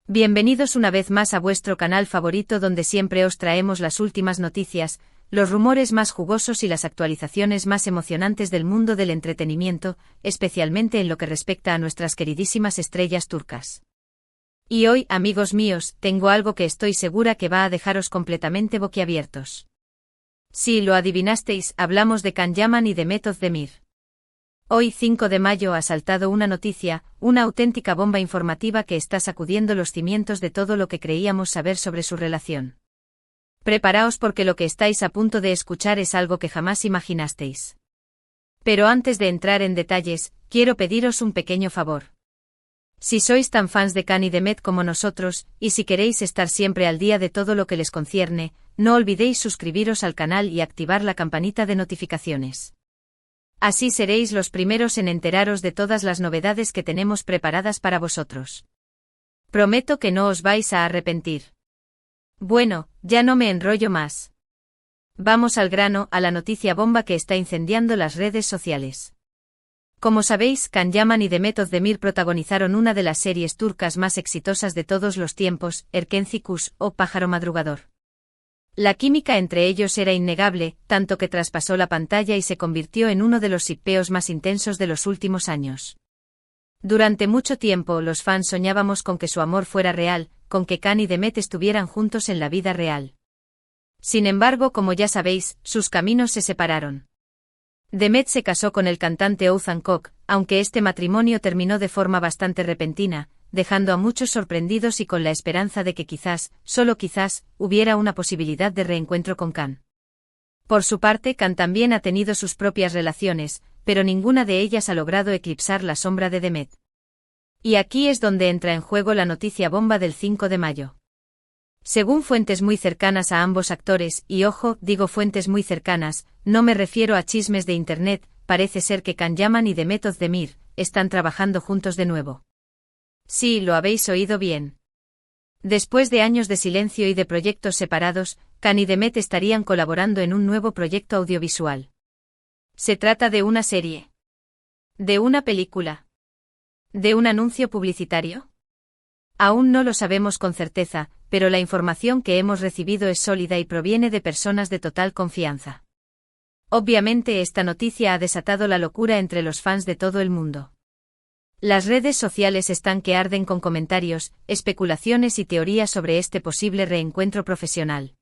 Bienvenidos una vez más a vuestro canal favorito donde siempre os traemos las últimas noticias, los rumores más jugosos y las actualizaciones más emocionantes del mundo del entretenimiento, especialmente en lo que respecta a nuestras queridísimas estrellas turcas. Y hoy, amigos míos, tengo algo que estoy segura que va a dejaros completamente boquiabiertos. Si lo adivinasteis, hablamos de Can Yaman y Demet Özdemir. Hoy 5 de mayo ha saltado una noticia, una auténtica bomba informativa que está sacudiendo los cimientos de todo lo que creíamos saber sobre su relación. Preparaos porque lo que estáis a punto de escuchar es algo que jamás imaginasteis. Pero antes de entrar en detalles, quiero pediros un pequeño favor. Si sois tan fans de Can y Demet como nosotros, y si queréis estar siempre al día de todo lo que les concierne, no olvidéis suscribiros al canal y activar la campanita de notificaciones. Así seréis los primeros en enteraros de todas las novedades que tenemos preparadas para vosotros. Prometo que no os vais a arrepentir. Bueno, ya no me enrollo más. Vamos al grano, a la noticia bomba que está incendiando las redes sociales. Como sabéis, Can Yaman y Demet Özdemir protagonizaron una de las series turcas más exitosas de todos los tiempos, Erkenci Kuş, o Pájaro Madrugador. La química entre ellos era innegable, tanto que traspasó la pantalla y se convirtió en uno de los shippeos más intensos de los últimos años. Durante mucho tiempo los fans soñábamos con que su amor fuera real, con que Can y Demet estuvieran juntos en la vida real. Sin embargo, como ya sabéis, sus caminos se separaron. Demet se casó con el cantante Oğuzhan Koç, aunque este matrimonio terminó de forma bastante repentina, dejando a muchos sorprendidos y con la esperanza de que quizás, solo quizás, hubiera una posibilidad de reencuentro con Can. Por su parte, Can también ha tenido sus propias relaciones, pero ninguna de ellas ha logrado eclipsar la sombra de Demet. Y aquí es donde entra en juego la noticia bomba del 5 de mayo. Según fuentes muy cercanas a ambos actores, y ojo, digo fuentes muy cercanas, no me refiero a chismes de internet, parece ser que Can Yaman y Demet Özdemir están trabajando juntos de nuevo. Sí, lo habéis oído bien. Después de años de silencio y de proyectos separados, Can y Demet estarían colaborando en un nuevo proyecto audiovisual. ¿Se trata de una serie? ¿De una película? ¿De un anuncio publicitario? Aún no lo sabemos con certeza, pero la información que hemos recibido es sólida y proviene de personas de total confianza. Obviamente esta noticia ha desatado la locura entre los fans de todo el mundo. Las redes sociales están que arden con comentarios, especulaciones y teorías sobre este posible reencuentro profesional.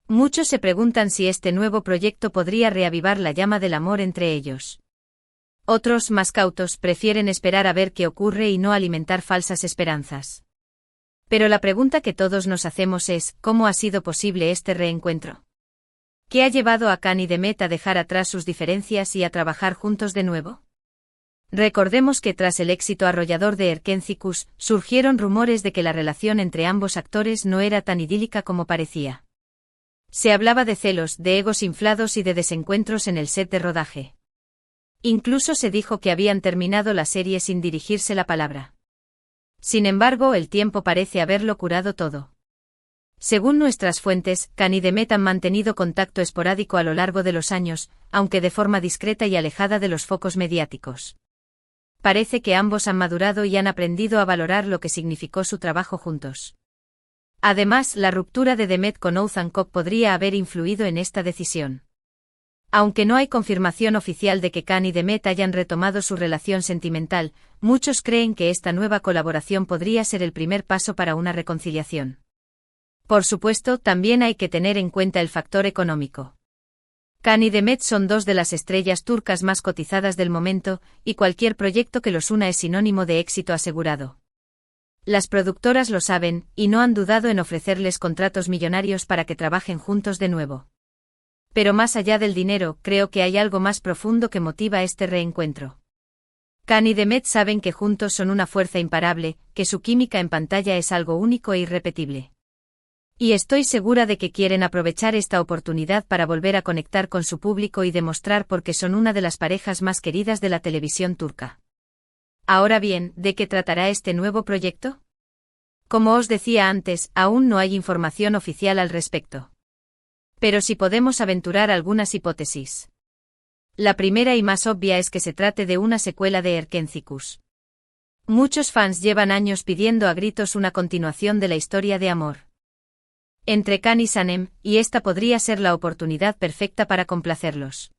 Muchos se preguntan si este nuevo proyecto podría reavivar la llama del amor entre ellos. Otros, más cautos, prefieren esperar a ver qué ocurre y no alimentar falsas esperanzas. Pero la pregunta que todos nos hacemos es, ¿cómo ha sido posible este reencuentro? ¿Qué ha llevado a Can y Demet a dejar atrás sus diferencias y a trabajar juntos de nuevo? Recordemos que tras el éxito arrollador de Erkenci Kuş, surgieron rumores de que la relación entre ambos actores no era tan idílica como parecía. Se hablaba de celos, de egos inflados y de desencuentros en el set de rodaje. Incluso se dijo que habían terminado la serie sin dirigirse la palabra. Sin embargo, el tiempo parece haberlo curado todo. Según nuestras fuentes, Can y Demet han mantenido contacto esporádico a lo largo de los años, aunque de forma discreta y alejada de los focos mediáticos. Parece que ambos han madurado y han aprendido a valorar lo que significó su trabajo juntos. Además, la ruptura de Demet con Oğuzhan Koç podría haber influido en esta decisión. Aunque no hay confirmación oficial de que Can y Demet hayan retomado su relación sentimental, muchos creen que esta nueva colaboración podría ser el primer paso para una reconciliación. Por supuesto, también hay que tener en cuenta el factor económico. Can y Demet son dos de las estrellas turcas más cotizadas del momento, y cualquier proyecto que los una es sinónimo de éxito asegurado. Las productoras lo saben, y no han dudado en ofrecerles contratos millonarios para que trabajen juntos de nuevo. Pero más allá del dinero, creo que hay algo más profundo que motiva este reencuentro. Can y Demet saben que juntos son una fuerza imparable, que su química en pantalla es algo único e irrepetible. Y estoy segura de que quieren aprovechar esta oportunidad para volver a conectar con su público y demostrar por qué son una de las parejas más queridas de la televisión turca. Ahora bien, ¿de qué tratará este nuevo proyecto? Como os decía antes, aún no hay información oficial al respecto. Pero sí podemos aventurar algunas hipótesis. La primera y más obvia es que se trate de una secuela de Erkenci Kuş. Muchos fans llevan años pidiendo a gritos una continuación de la historia de amor entre Can y Sanem, y esta podría ser la oportunidad perfecta para complacerlos.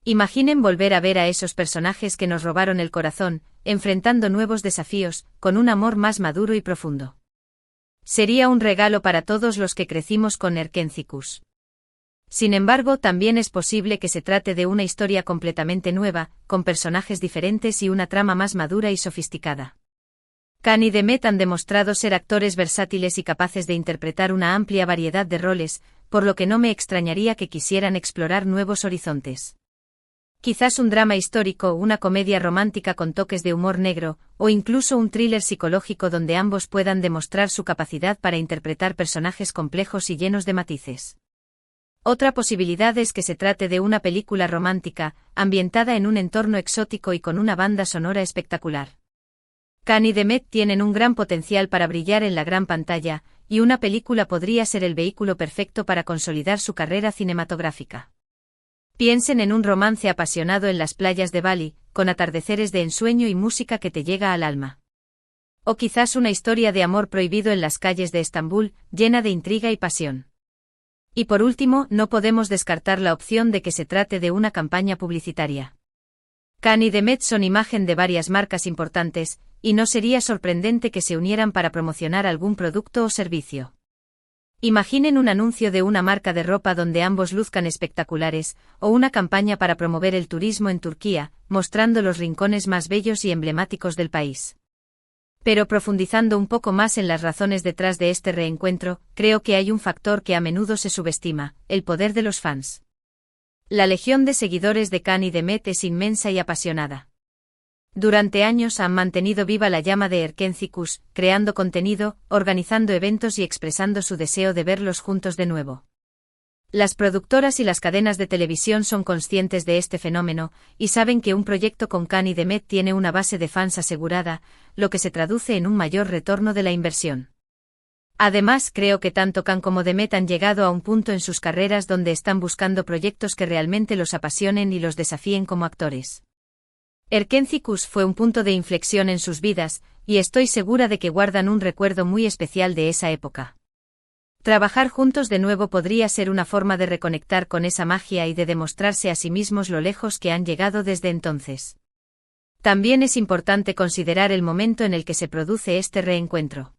Imaginen volver a ver a esos personajes que nos robaron el corazón, enfrentando nuevos desafíos, con un amor más maduro y profundo. Sería un regalo para todos los que crecimos con Erkentzikos. Sin embargo, también es posible que se trate de una historia completamente nueva, con personajes diferentes y una trama más madura y sofisticada. Can y Demet han demostrado ser actores versátiles y capaces de interpretar una amplia variedad de roles, por lo que no me extrañaría que quisieran explorar nuevos horizontes. Quizás un drama histórico, una comedia romántica con toques de humor negro, o incluso un thriller psicológico donde ambos puedan demostrar su capacidad para interpretar personajes complejos y llenos de matices. Otra posibilidad es que se trate de una película romántica, ambientada en un entorno exótico y con una banda sonora espectacular. Can y Demet tienen un gran potencial para brillar en la gran pantalla, y una película podría ser el vehículo perfecto para consolidar su carrera cinematográfica. Piensen en un romance apasionado en las playas de Bali, con atardeceres de ensueño y música que te llega al alma. O quizás una historia de amor prohibido en las calles de Estambul, llena de intriga y pasión. Y por último, no podemos descartar la opción de que se trate de una campaña publicitaria. Can y Demet son imagen de varias marcas importantes, y no sería sorprendente que se unieran para promocionar algún producto o servicio. Imaginen un anuncio de una marca de ropa donde ambos luzcan espectaculares, o una campaña para promover el turismo en Turquía, mostrando los rincones más bellos y emblemáticos del país. Pero profundizando un poco más en las razones detrás de este reencuentro, creo que hay un factor que a menudo se subestima: el poder de los fans. La legión de seguidores de Can y Demet es inmensa y apasionada. Durante años han mantenido viva la llama de Erkentzikos, creando contenido, organizando eventos y expresando su deseo de verlos juntos de nuevo. Las productoras y las cadenas de televisión son conscientes de este fenómeno, y saben que un proyecto con Can y Demet tiene una base de fans asegurada, lo que se traduce en un mayor retorno de la inversión. Además, creo que tanto Can como Demet han llegado a un punto en sus carreras donde están buscando proyectos que realmente los apasionen y los desafíen como actores. Erkentzikos fue un punto de inflexión en sus vidas, y estoy segura de que guardan un recuerdo muy especial de esa época. Trabajar juntos de nuevo podría ser una forma de reconectar con esa magia y de demostrarse a sí mismos lo lejos que han llegado desde entonces. También es importante considerar el momento en el que se produce este reencuentro.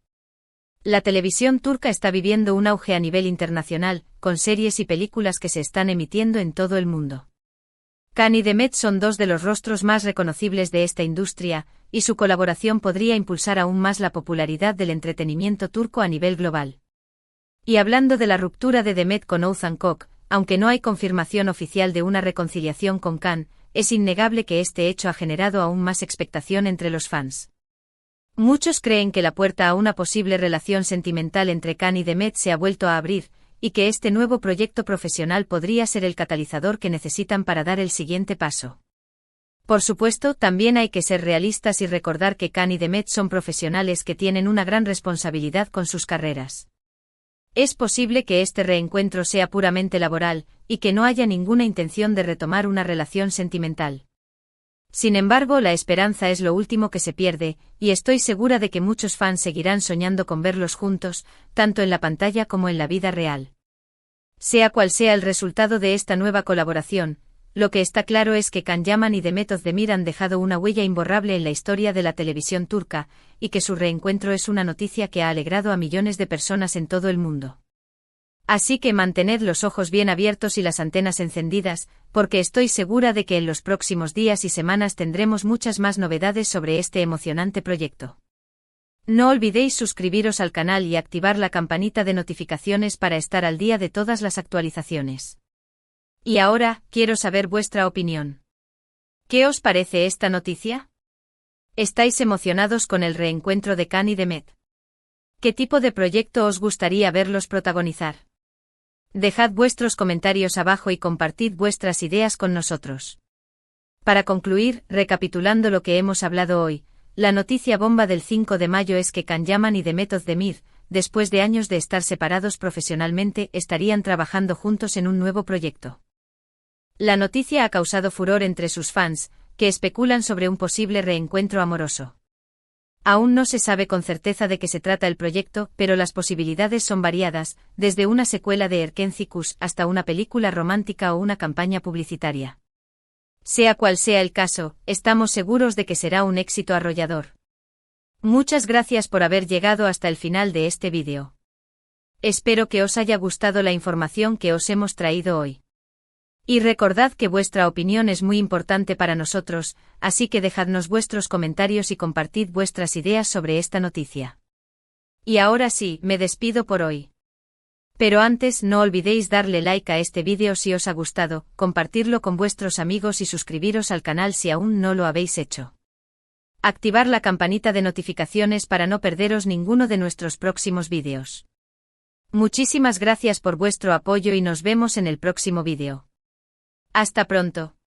La televisión turca está viviendo un auge a nivel internacional, con series y películas que se están emitiendo en todo el mundo. Can y Demet son dos de los rostros más reconocibles de esta industria, y su colaboración podría impulsar aún más la popularidad del entretenimiento turco a nivel global. Y hablando de la ruptura de Demet con Oğuzhan Koç, aunque no hay confirmación oficial de una reconciliación con Can, es innegable que este hecho ha generado aún más expectación entre los fans. Muchos creen que la puerta a una posible relación sentimental entre Can y Demet se ha vuelto a abrir, y que este nuevo proyecto profesional podría ser el catalizador que necesitan para dar el siguiente paso. Por supuesto, también hay que ser realistas y recordar que Can y Demet son profesionales que tienen una gran responsabilidad con sus carreras. Es posible que este reencuentro sea puramente laboral, y que no haya ninguna intención de retomar una relación sentimental. Sin embargo, la esperanza es lo último que se pierde, y estoy segura de que muchos fans seguirán soñando con verlos juntos, tanto en la pantalla como en la vida real. Sea cual sea el resultado de esta nueva colaboración, lo que está claro es que Can Yaman y Demet Özdemir han dejado una huella imborrable en la historia de la televisión turca, y que su reencuentro es una noticia que ha alegrado a millones de personas en todo el mundo. Así que mantened los ojos bien abiertos y las antenas encendidas, porque estoy segura de que en los próximos días y semanas tendremos muchas más novedades sobre este emocionante proyecto. No olvidéis suscribiros al canal y activar la campanita de notificaciones para estar al día de todas las actualizaciones. Y ahora, quiero saber vuestra opinión. ¿Qué os parece esta noticia? ¿Estáis emocionados con el reencuentro de Can y Demet? ¿Qué tipo de proyecto os gustaría verlos protagonizar? Dejad vuestros comentarios abajo y compartid vuestras ideas con nosotros. Para concluir, recapitulando lo que hemos hablado hoy, la noticia bomba del 5 de mayo es que Can Yaman y Demet Özdemir, después de años de estar separados profesionalmente, estarían trabajando juntos en un nuevo proyecto. La noticia ha causado furor entre sus fans, que especulan sobre un posible reencuentro amoroso. Aún no se sabe con certeza de qué se trata el proyecto, pero las posibilidades son variadas, desde una secuela de Erkencicus hasta una película romántica o una campaña publicitaria. Sea cual sea el caso, estamos seguros de que será un éxito arrollador. Muchas gracias por haber llegado hasta el final de este vídeo. Espero que os haya gustado la información que os hemos traído hoy. Y recordad que vuestra opinión es muy importante para nosotros, así que dejadnos vuestros comentarios y compartid vuestras ideas sobre esta noticia. Y ahora sí, me despido por hoy. Pero antes no olvidéis darle like a este vídeo si os ha gustado, compartirlo con vuestros amigos y suscribiros al canal si aún no lo habéis hecho. Activar la campanita de notificaciones para no perderos ninguno de nuestros próximos vídeos. Muchísimas gracias por vuestro apoyo y nos vemos en el próximo vídeo. Hasta pronto.